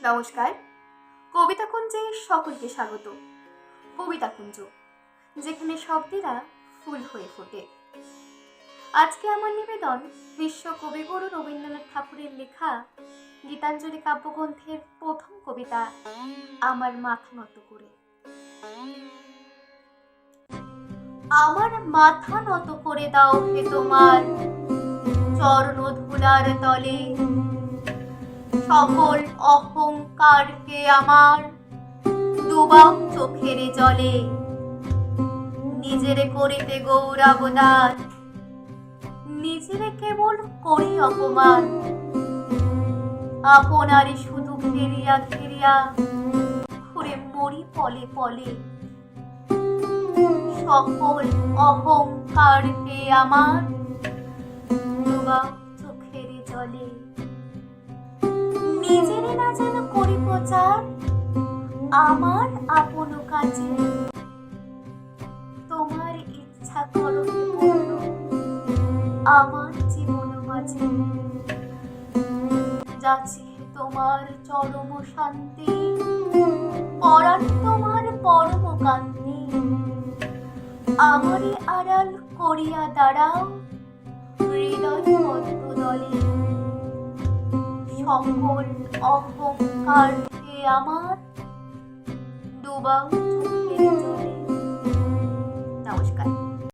নমস্কার। কবিতা কুঞ্জে সকলকে স্বাগত। কবিতা কুঞ্জ, যেখানে শব্দেরা ফুল হয়ে ফোটে। আজকে আমার নিবেদন বিশ্ব কবিগুরু রবীন্দ্রনাথ ঠাকুরের লেখা গীতাঞ্জলি কাব্যগ্রন্থের প্রথম কবিতা আমার মাথা নত করে। আমার মাথা নত করে দাও হে তোমার চরণ ধুলার তলে, সকল অহংকারকে আমার ডুবাও চোখের জলে। নিজেরে করিতে গৌরবদান, নিজেরে কেবল করি অপমান, আপনারে শুধু ঘেরিয়া ঘেরিয়া ঘুরে মরি পলে পলে। সকল অহংকারকে আমার ডুবাও চোখের জলে। নিজেরে না যেন করি প্রচার আমার আপন কাজে, তোমার ইচ্ছা করো হে পূর্ণ আমার জীবন মাঝে। যাচ্ছি তোমার চরম শান্তি, পরাণ তোমার পরম কান্তি। আমারে আড়াল করিয়া দাঁড়াও হৃদয় পদ্ম দলে। সকল অহংকারকে আমার ডুবাও চোখের জলে।